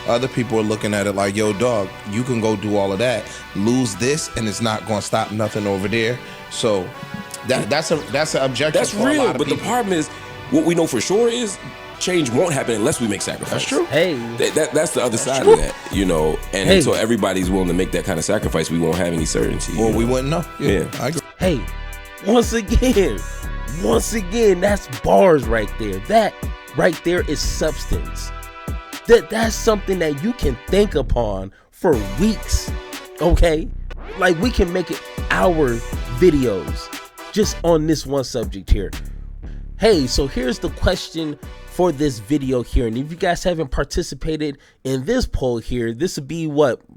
Other people are looking at it like, yo, dog, you can go do all of that, lose this, and it's not going to stop nothing over there. So that's an objection. That's for real, a lot of but people. the problem is, what we know for sure is change won't happen unless we make sacrifice. That's true. Hey, that's the other side of that, you know. And until everybody's willing to make that kind of sacrifice, we won't have any certainty. Well, we wouldn't know. Yeah. I agree. hey, once again, that's bars right there. That right there is substance. That's something that you can think upon for weeks, okay? Like, we can make it hour videos just on this one subject here. Hey, so here's the question for this video here, and if you guys haven't participated in this poll here, this would be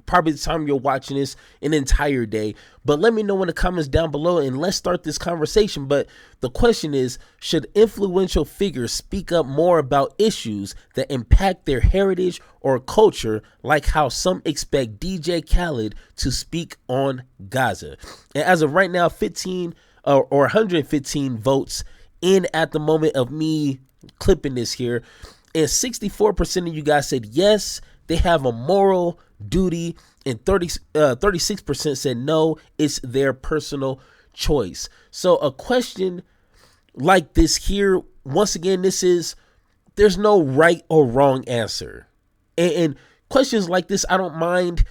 probably the time you're watching this an entire day, but let me know in the comments down below and let's start this conversation. But the question is, should influential figures speak up more about issues that impact their heritage or culture, like how some expect DJ Khaled to speak on Gaza? And as of right now, 15 or 115 votes in at the moment of me clipping this here, and 64% of you guys said yes, they have a moral duty, and 36% said no, it's their personal choice. So a question like this here, once again, there's no right or wrong answer, and questions like this, I don't mind,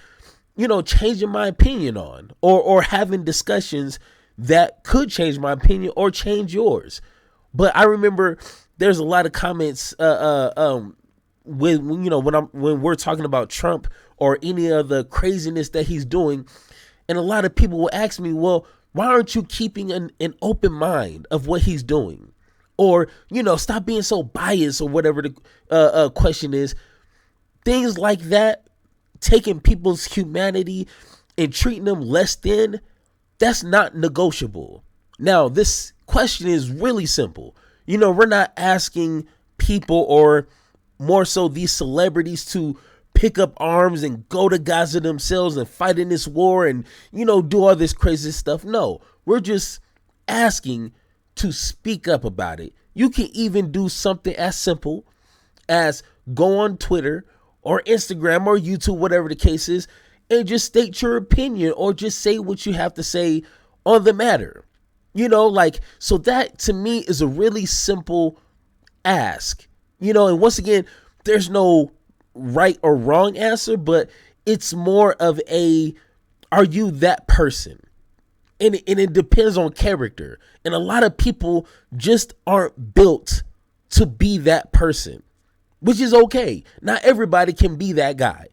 changing my opinion on, or having discussions that could change my opinion or change yours. But I remember there's a lot of comments when we're talking about Trump or any of the craziness that he's doing, and a lot of people will ask me, well, why aren't you keeping an open mind of what he's doing? Or, stop being so biased, or whatever the question is. Things like that, taking people's humanity and treating them less than, that's not negotiable. Now, this question is really simple. We're not asking people, or more so these celebrities, to pick up arms and go to Gaza themselves and fight in this war and, do all this crazy stuff. No, we're just asking to speak up about it. You can even do something as simple as go on Twitter or Instagram or YouTube, whatever the case is, and just state your opinion, or just say what you have to say on the matter. So that to me is a really simple ask, and once again, there's no right or wrong answer, but it's more of are you that person? And it depends on character. And a lot of people just aren't built to be that person, which is okay. Not everybody can be that guy.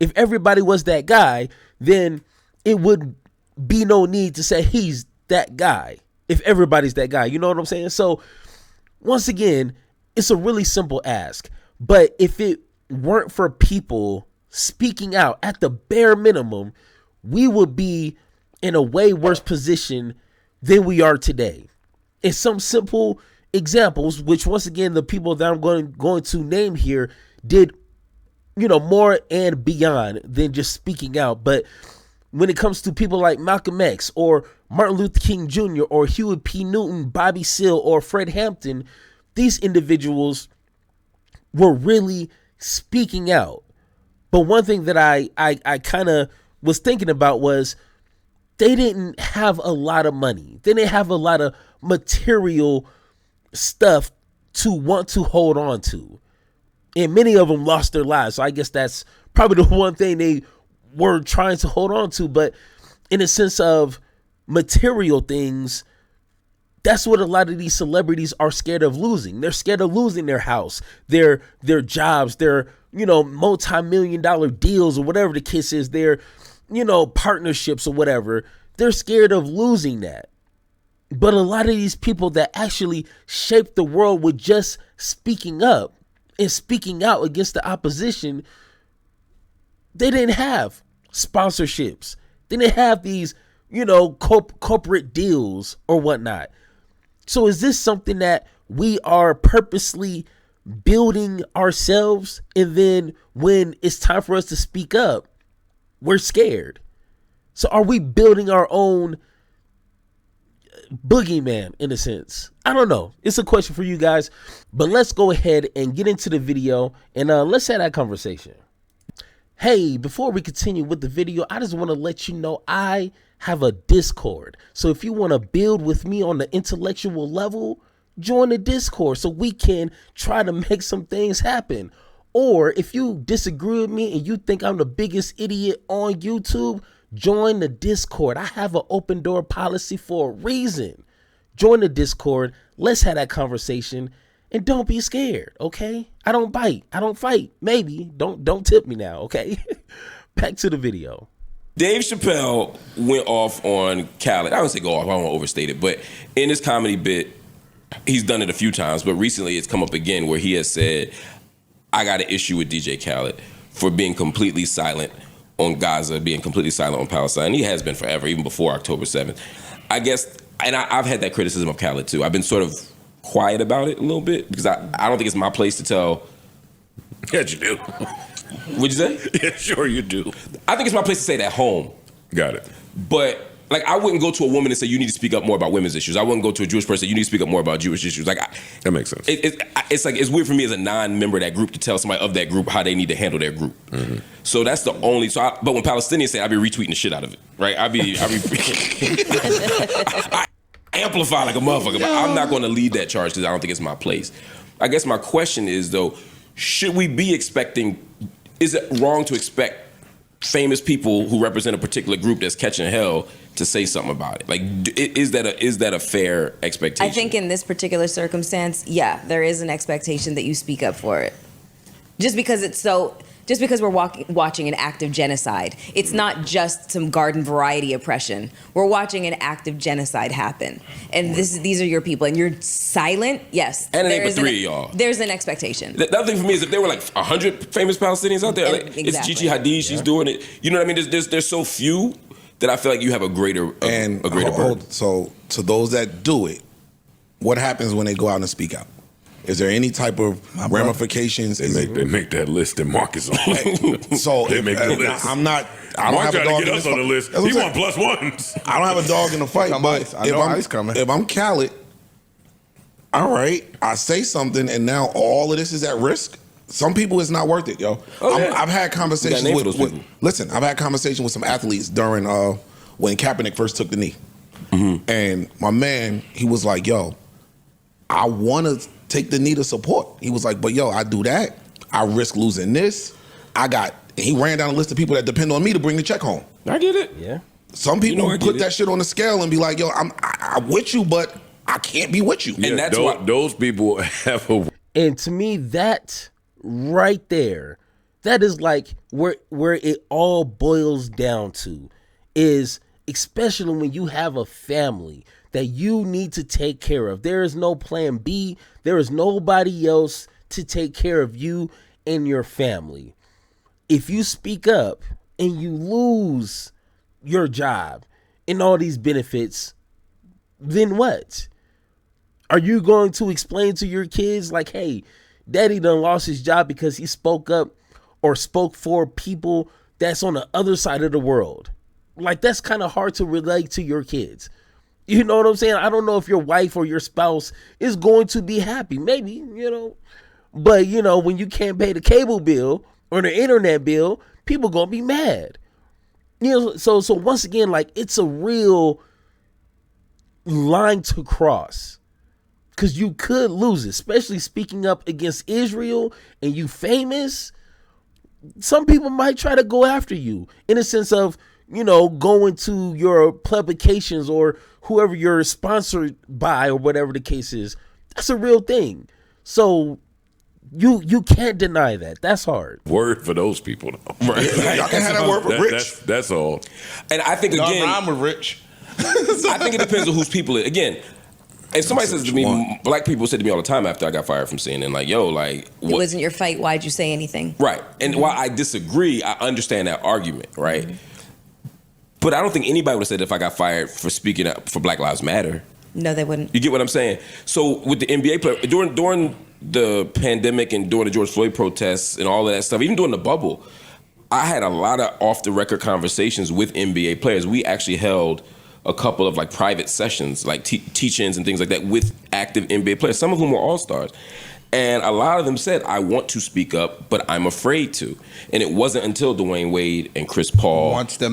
If everybody was that guy, then it would be no need to say he's that guy. If everybody's that guy, you know what I'm saying? So once again, it's a really simple ask. But if it weren't for people speaking out at the bare minimum, we would be in a way worse position than we are today. And some simple examples, which once again, the people that I'm going to name here did, more and beyond than just speaking out. But when it comes to people like Malcolm X or Martin Luther King Jr. or Huey P. Newton, Bobby Seale, or Fred Hampton, these individuals were really speaking out. But one thing that I kind of was thinking about was they didn't have a lot of money. They didn't have a lot of material stuff to want to hold on to. And many of them lost their lives. So I guess that's probably the one thing they were trying to hold on to. But in a sense of material things, that's what a lot of these celebrities are scared of losing. They're scared of losing their house, their jobs, their, multi-million-dollar deals, or whatever the case is, their, partnerships or whatever. They're scared of losing that. But a lot of these people that actually shaped the world with just speaking up and speaking out against the opposition, they didn't have sponsorships. They didn't have these, corporate deals or whatnot. So is this something that we are purposely building ourselves, and then when it's time for us to speak up, we're scared? So are we building our own boogeyman in a sense? I don't know. It's a question for you guys, but let's go ahead and get into the video, and let's have that conversation. Hey, before we continue with the video, I just want to let you know I have a Discord. So if you want to build with me on the intellectual level, join the Discord so we can try to make some things happen. Or if you disagree with me and you think I'm the biggest idiot on YouTube, join the Discord. I have an open door policy for a reason. Join the Discord. Let's have that conversation. And don't be scared, okay? I don't bite. I don't fight. Maybe. Don't tip me now, okay? Back to the video. Dave Chappelle went off on Khaled. I don't say go off. I don't want to overstate it. But in his comedy bit, he's done it a few times. But recently it's come up again where he has said, I got an issue with DJ Khaled for being completely silent on Gaza, being completely silent on Palestine. He has been forever, even before October 7th. I guess, and I've had that criticism of Khaled too. I've been sort of quiet about it a little bit because I don't think it's my place to tell. Yes, you do. What'd you say? Yeah, sure you do. I think it's my place to say it at home. Got it. But like, I wouldn't go to a woman and say you need to speak up more about women's issues. I wouldn't go to a Jewish person and say you need to speak up more about Jewish issues. Like, that makes sense. It's like it's weird for me as a non-member of that group to tell somebody of that group how they need to handle their group. Mm-hmm. So that's the only. But when Palestinians say, I be retweeting the shit out of it, right? I amplify like a motherfucker, but I'm not going to lead that charge because I don't think it's my place. I guess my question is, though, should we be expecting, is it wrong to expect famous people who represent a particular group that's catching hell to say something about it? Like, is that a fair expectation? I think in this particular circumstance, yeah, there is an expectation that you speak up for it. Just because we're watching an act of genocide. It's not just some garden variety oppression. We're watching an act of genocide happen. And these are your people. And you're silent, yes. And it ain't but three of y'all. There's an expectation. The other thing for me is if there were like 100 famous Palestinians out there, like, exactly. It's Gigi Hadid, she's doing it. You know what I mean? There's so few that I feel like you have a greater burden. So to those that do it, what happens when they go out and speak out? Is there any type of ramifications? They make that list that Marc is on. So they make the list. I don't Marc have a dog to get us on the list. He want plus ones. I don't have a dog in the fight, but if I'm Khaled, all right, I say something and now all of this is at risk. Some people, it's not worth it, yo. I've had conversations I've had conversations with some athletes during when Kaepernick first took the knee. Mm-hmm. And my man, he was like, yo, I want to take the knee to support. He was like, but yo, I do that, I risk losing this. He ran down a list of people that depend on me to bring the check home. I get it. Yeah. Some people put that shit on the scale and be like, yo, I'm with you, but I can't be with you. Yeah, and that's why those people have a. And to me, that right there, that is like where it all boils down to is, especially when you have a family that you need to take care of. There is no plan B. There is nobody else to take care of you and your family. If you speak up and you lose your job and all these benefits, then what? Are you going to explain to your kids like, hey, daddy done lost his job because he spoke up or spoke for people that's on the other side of the world? Like, that's kind of hard to relate to your kids. You know what I'm saying? I don't know if your wife or your spouse is going to be happy. Maybe, But, when you can't pay the cable bill or the internet bill, people going to be mad. So once again, like, it's a real line to cross. Because you could lose it, especially speaking up against Israel and you famous. Some people might try to go after you in a sense of, going to your publications or whoever you're sponsored by or whatever the case is. That's a real thing. So you can't deny that. That's hard. Word for those people, though. Right. Y'all can have that word for rich. That's all. And I think, again, I'm a rich. I think it depends on whose people it. Again, if somebody says to me, black people say to me all the time after I got fired from CNN, like, yo, like, what? It wasn't your fight. Why'd you say anything? Right. And while I disagree, I understand that argument, right? Mm-hmm. But I don't think anybody would have said if I got fired for speaking up for Black Lives Matter. No, they wouldn't. You get what I'm saying? So with the NBA player, during the pandemic and during the George Floyd protests and all of that stuff, even during the bubble, I had a lot of off-the-record conversations with NBA players. We actually held a couple of like private sessions, like teach-ins and things like that with active NBA players, some of whom were all-stars. And a lot of them said, I want to speak up, but I'm afraid to. And it wasn't until Dwayne Wade and Chris Paul. Once the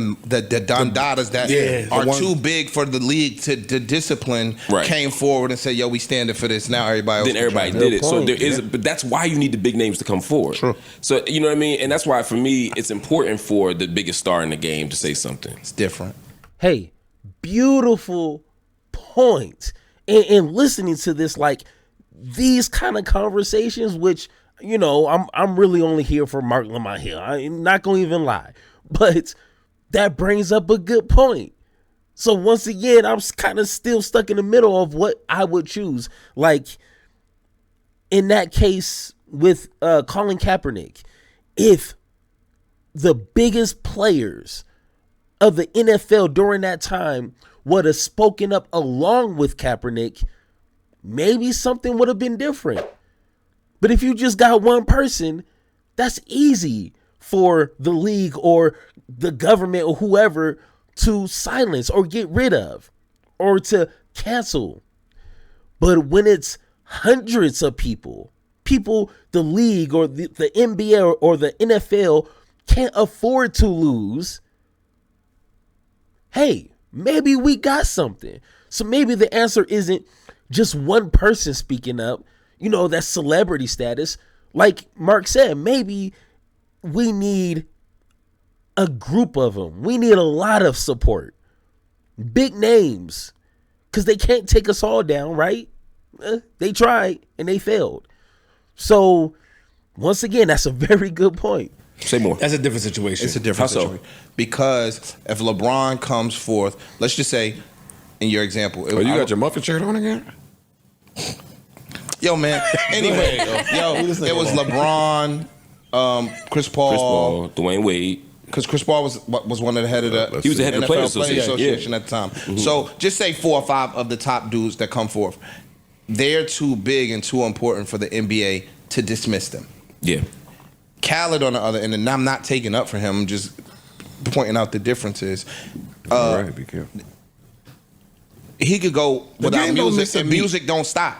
Don Dadas that are too big for the league to discipline came forward and said, yo, we standing for this. Now everybody did it. So there is, but that's why you need the big names to come forward. True. So, you know what I mean? And that's why, for me, it's important for the biggest star in the game to say something. It's different. Hey, beautiful point. And listening to this, like, these kind of conversations, which, you know, I'm really only here for Marc Lamont here. I'm not gonna even lie, but that brings up a good point. So once again, I'm kind of still stuck in the middle of what I would choose. Like in that case with Colin Kaepernick, if the biggest players of the NFL during that time would have spoken up along with Kaepernick, maybe something would have been different. But if you just got one person, that's easy for the league or the government or whoever to silence or get rid of or to cancel. But when it's hundreds of people, the league or the NBA or the NFL can't afford to lose, hey, maybe we got something. So maybe the answer isn't just one person speaking up, you know, that's celebrity status. Like Marc said, maybe we need a group of them. We need a lot of support. Big names. Because they can't take us all down, right? They tried and they failed. So, once again, that's a very good point. Say more. That's a different situation. It's a different situation. Because if LeBron comes forth, let's just say, in your example. You got your muffin shirt on again? Yo, man. Anyway, it was LeBron, Chris Paul, Dwayne Wade. Because Chris Paul was one of the head of the he was the head of the Players Association at the time. Mm-hmm. So just say 4 or 5 of the top dudes that come forth. They're too big and too important for the NBA to dismiss them. Yeah. Khaled on the other end, and I'm not taking up for him, I'm just pointing out the differences. All right, be careful. He could go without music, and music don't stop.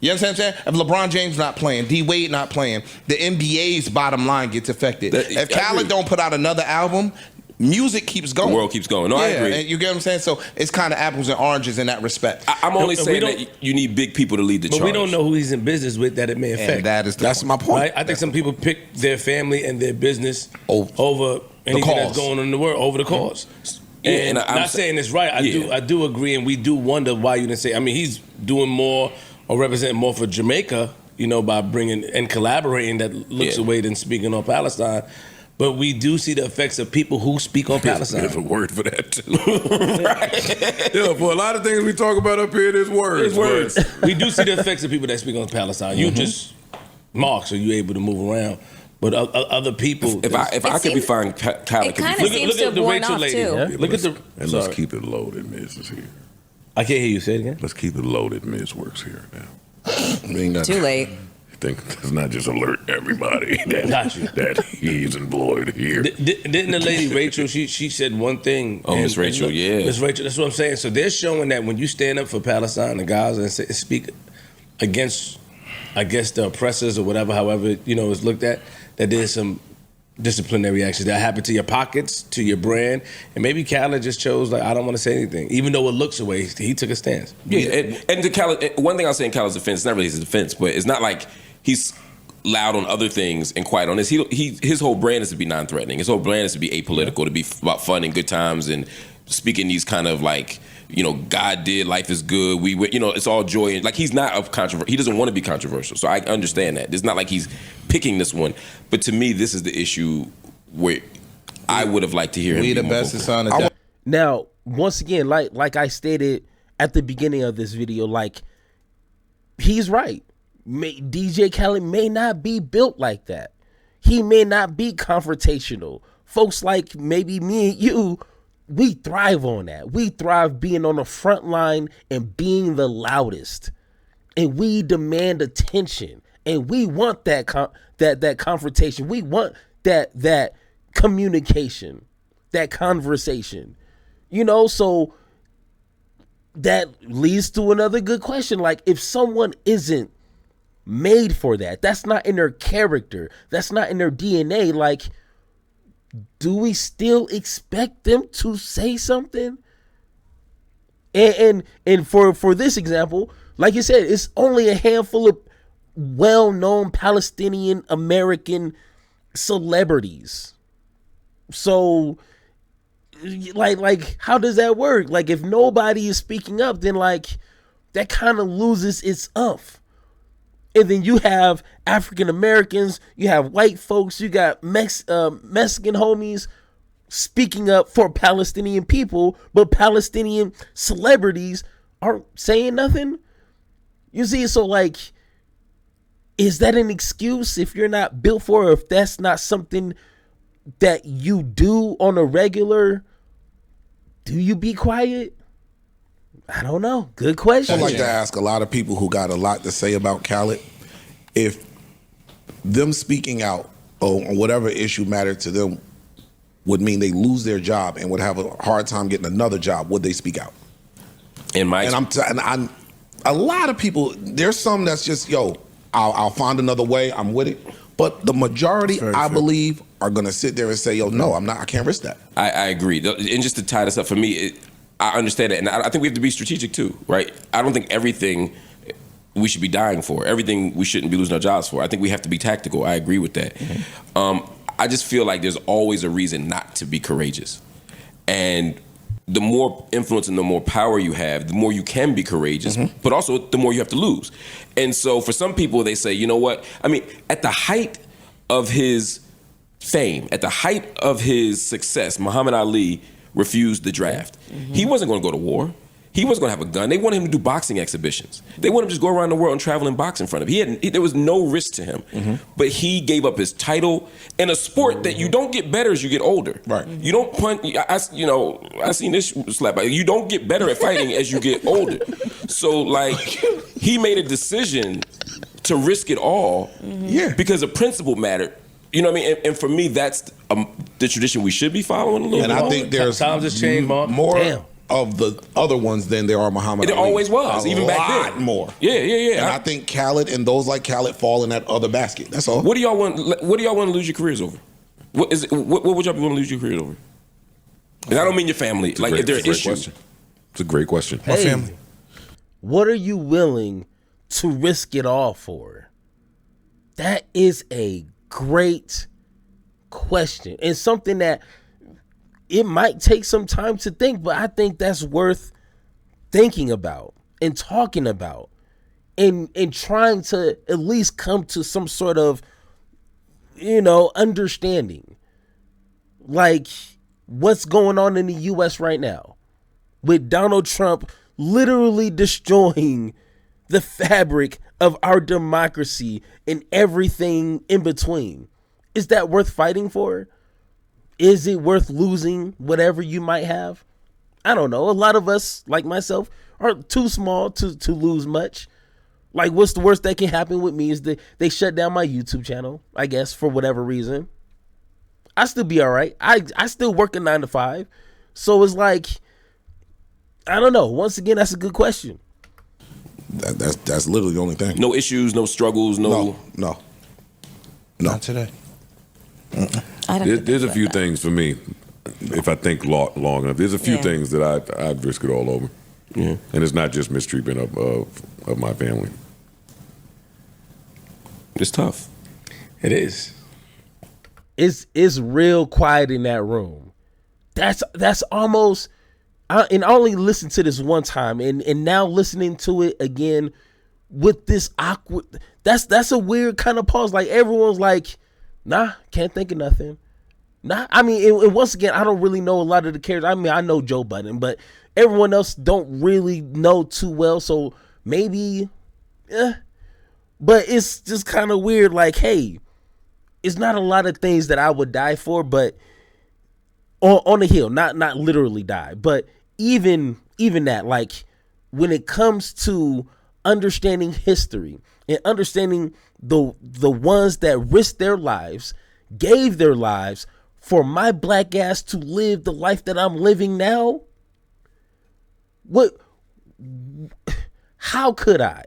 You understand what I'm saying? If LeBron James not playing, D Wade not playing, the NBA's bottom line gets affected. If Khaled don't put out another album, music keeps going. The world keeps going. No, I agree. And you get what I'm saying? So it's kind of apples and oranges in that respect. I'm only saying that you need big people to lead the charge. But we don't know who he's in business with that it may affect. And that's my point. Right? I think some people pick their family and their business over anything that's going on in the world, over the cause. And I'm not saying it's right. I do agree, and we do wonder why you didn't say. I mean, he's doing more or representing more for Jamaica, you know, by bringing and collaborating that looks away than speaking on Palestine. But we do see the effects of people who speak on Palestine. There's a word for that too. Right? Yeah, for a lot of things we talk about up here, there's words. We do see the effects of people that speak on Palestine. You just Marc, so you're able to move around. But other people, if I could be fine, Khaled it kind of seems to have worn off too. Yeah? Look at the. And let's keep it loaded. Miz is here. I can't hear you say it again. Let's keep it loaded. Miz works here now. Too late. I think it's not just alert everybody that he's employed here. Didn't the lady Rachel? She said one thing. Oh, Miss Rachel, Miss Rachel. That's what I'm saying. So they're showing that when you stand up for Palestine and Gaza and speak against, I guess, the oppressors or whatever, however you know it's looked at, that there's some disciplinary actions that happen to your pockets, to your brand, and maybe Khaled just chose like I don't want to say anything, even though it looks away. He took a stance. Yeah, and to Khaled, one thing I'll say in Khaled's defense, it's not really his defense, but it's not like he's loud on other things and quiet on this. His whole brand is to be non-threatening. His whole brand is to be apolitical, to be about fun and good times and speaking these kind of like, you know, God did, life is good. You know, it's all joy. And like he's not of controversy. He doesn't want to be controversial. So I understand that. It's not like he's picking this one. But to me, this is the issue where I would have liked to hear him. We the best son of Now, once again, like I stated at the beginning of this video, like he's right. DJ Khaled may not be built like that. He may not be confrontational. Folks like maybe me and you, we thrive on that. We thrive being on the front line and being the loudest. And we demand attention. And we want that confrontation. We want that communication, that conversation. You know, so that leads to another good question. Like if someone isn't made for that. That's not in their character. That's not in their DNA. Like, do we still expect them to say something? And for this example, like you said, it's only a handful of well-known Palestinian American celebrities. So, like, how does that work? Like, if nobody is speaking up, then like that kind of loses its umph. And then you have African Americans, you have white folks, you got Mexican homies speaking up for Palestinian people, but Palestinian celebrities aren't saying nothing. You see, so like, is that an excuse if you're not built for it, or if that's not something that you do on a regular? Do you be quiet? I don't know. Good question. I'd like to ask a lot of people who got a lot to say about Khaled, if them speaking out on whatever issue mattered to them would mean they lose their job and would have a hard time getting another job, would they speak out? I'm a lot of people, there's some that's just, I'll find another way, I'm with it. But the majority, I believe, are going to sit there and say, no, I can't risk that. I agree. And just to tie this up, for me, I understand it. And I think we have to be strategic too, right? I don't think everything we should be dying for, everything we shouldn't be losing our jobs for. I think we have to be tactical. I agree with that. Mm-hmm. I just feel like there's always a reason not to be courageous. And the more influence and the more power you have, the more you can be courageous, but also the more you have to lose. And so for some people, they say, you know what? I mean, at the height of his fame, at the height of his success, Muhammad Ali refused the draft. He wasn't going to go to war. He wasn't going to have a gun. They wanted him to do boxing exhibitions. They wanted him to just go around the world and travel and box in front of him. There was no risk to him. But he gave up his title in a sport that you don't get better as you get older. Right. You don't punch. I seen this slap. You don't get better at fighting as you get older. So like, he made a decision to risk it all. Because a principle mattered. You know what I mean? And for me, that's the tradition we should be following a little bit. And I think there's times has changed, Mark. more of the other ones than there are Muhammad Ali. It always was, even back then. A lot more. Yeah. And I think Khaled and those like Khaled fall in that other basket. That's all. What do y'all want to lose your careers over? What would y'all want to lose your careers over? And I don't mean your family. Like, if there are issues. It's a great question. My family. What are you willing to risk it all for? That is a great question, and something that it might take some time to think, but I think that's worth thinking about and talking about and trying to at least come to some sort of, understanding. Like, what's going on in the US right now with Donald Trump literally destroying the fabric of our democracy and everything in between. Is that worth fighting for? Is it worth losing whatever you might have? I don't know. A lot of us, like myself, are too small to lose much. Like, what's the worst that can happen with me is that they shut down my YouTube channel, I guess, for whatever reason. I still be all right. I still work a 9 to 5. So it's like, I don't know. Once again, that's a good question. That's literally the only thing. No issues, no struggles, no. Not today. There's a few things for me, if I think long enough. There's a few things that I'd risk it all over. And it's not just mistreatment of my family. It's tough. It is. It's real quiet in that room. That's almost. And I only listened to this one time, and now listening to it again with this awkward. That's a weird kind of pause. Like, everyone's like, nah, can't think of nothing. Nah, I mean, and once again, I don't really know a lot of the characters. I mean, I know Joe Budden, but everyone else don't really know too well. So maybe, but it's just kind of weird. Like, hey, it's not a lot of things that I would die for, but on the hill, not literally die, but even that, like, when it comes to understanding history and understanding the ones that risked their lives, gave their lives for my black ass to live the life that I'm living now, how could I?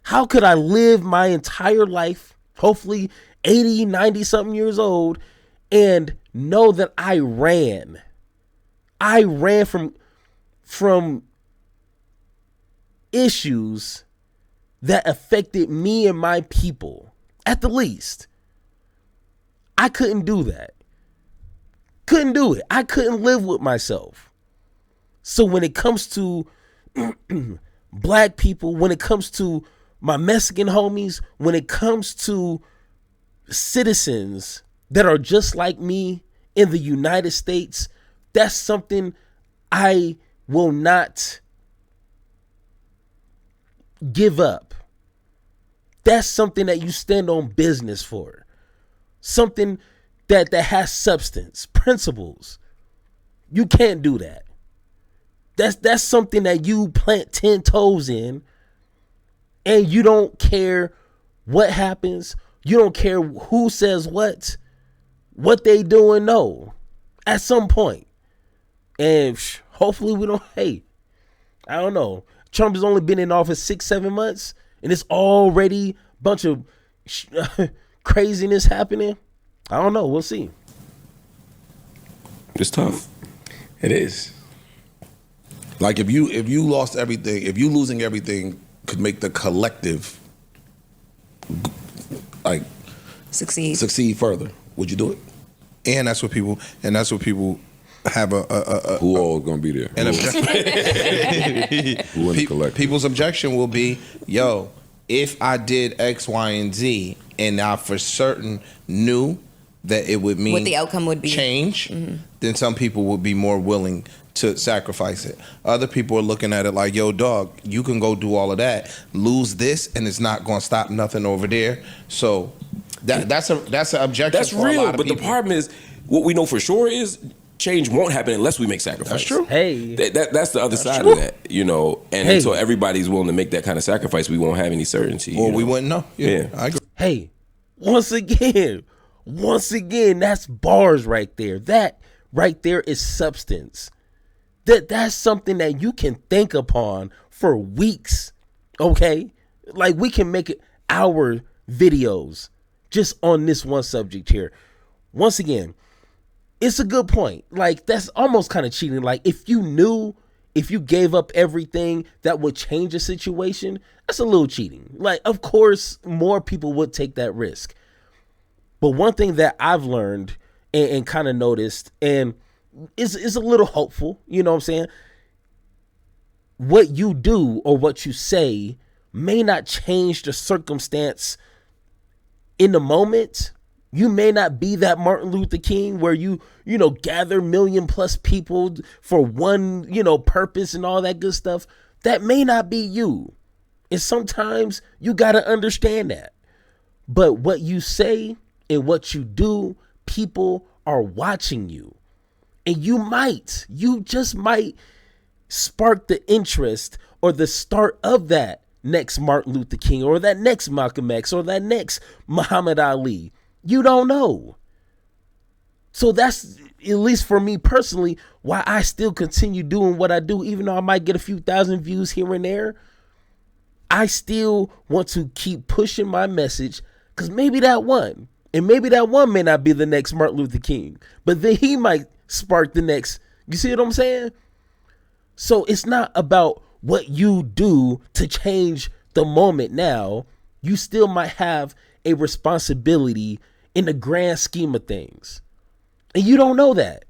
How could I live my entire life, hopefully 80, 90 something years old, and know that I ran from issues that affected me and my people, at the least. I couldn't do that. Couldn't do it. I couldn't live with myself. So when it comes to black people, when it comes to my Mexican homies, when it comes to citizens that are just like me in the United States, that's something I will not give up. That's something that you stand on business for. Something that has substance, principles. You can't do that. That's something that you plant 10 toes in, and you don't care what happens. You don't care who says what they doing. No, at some point. And hopefully we don't, I don't know. Trump has only been in office 6-7 months, and it's already a bunch of craziness happening. I don't know. We'll see. It's tough. It is. Like if you lost everything, if you losing everything could make the collective like succeed further, would you do it? And that's what people have a who all gonna be there? An who in the collective? People's objection will be, yo, if I did X, Y, and Z, and I for certain knew that it would mean what the outcome would be change, then some people would be more willing to sacrifice it. Other people are looking at it like, yo, dog, you can go do all of that, lose this, and it's not going to stop nothing over there. So that's an objection. That's for real, a lot of but people. the problem is, what we know for sure is change won't happen unless we make sacrifice. That's true. Hey, that's the other side of that, you know. And until everybody's willing to make that kind of sacrifice, we won't have any certainty. Well, we wouldn't know. Yeah. I agree. Hey, once again, that's bars right there. That right there is substance. That's something that you can think upon for weeks, okay? Like we can make our videos just on this one subject here. Once again, it's a good point. Like that's almost kind of cheating. Like if you gave up everything that would change a situation, that's a little cheating. Like of course, more people would take that risk. But one thing that I've learned and kind of noticed, and is a little hopeful, you know what I'm saying? What you do or what you say may not change the circumstance in the moment. You may not be that Martin Luther King where you gather 1 million+ people for one, purpose and all that good stuff. That may not be you. And sometimes you got to understand that. But what you say and what you do, people are watching you. And you just might spark the interest or the start of that next Martin Luther King or that next Malcolm X or that next Muhammad Ali. You don't know. So that's, at least for me personally, why I still continue doing what I do, even though I might get a few thousand views here and there. I still want to keep pushing my message because maybe that one may not be the next Martin Luther King, but then he might spark the next. You see what I'm saying? So it's not about what you do to change the moment now. You still might have a responsibility in the grand scheme of things. And you don't know that.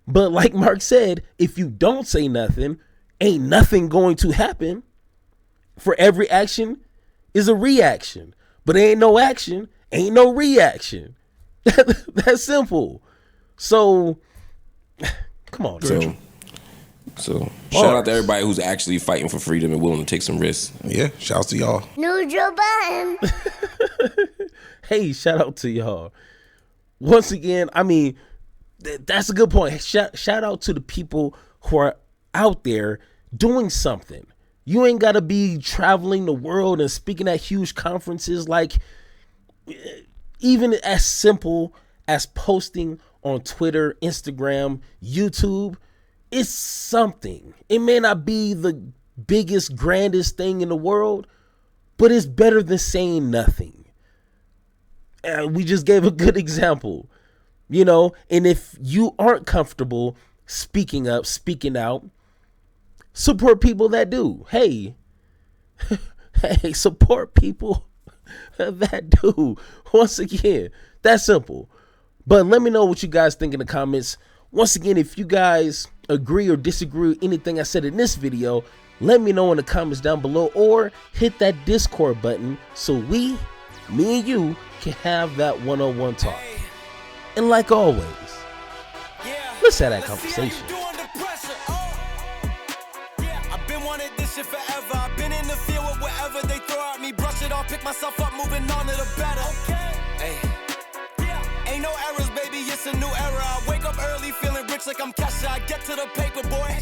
But like Marc said, if you don't say nothing, ain't nothing going to happen. For every action is a reaction. But ain't no action, ain't no reaction. That's simple. So, come on, So shout out to everybody who's actually fighting for freedom and willing to take some risks. Yeah, shouts to y'all. New Joe Button. Hey, shout out to y'all. Once again, I mean, that's a good point. Shout out to the people who are out there doing something. You ain't got to be traveling the world and speaking at huge conferences. Like, even as simple as posting on Twitter, Instagram, YouTube, it's something. It may not be the biggest, grandest thing in the world, but it's better than saying nothing. We just gave a good example, you know, and if you aren't comfortable speaking up, speaking out, support people that do. Hey, support people that do. Once again, that's simple. But let me know what you guys think in the comments. Once again, if you guys agree or disagree with anything I said in this video, let me know in the comments down below, or hit that Discord button so me and you can have that one-on-one talk. And like always, let's have that conversation. I've been wanting this shit forever. I've been in the field with whatever they throw at me. Brush it off, pick myself up, moving on to the better. Ain't no errors, baby, it's a new era. I wake up early feeling rich like I'm Kesha. I get to the paper, boy.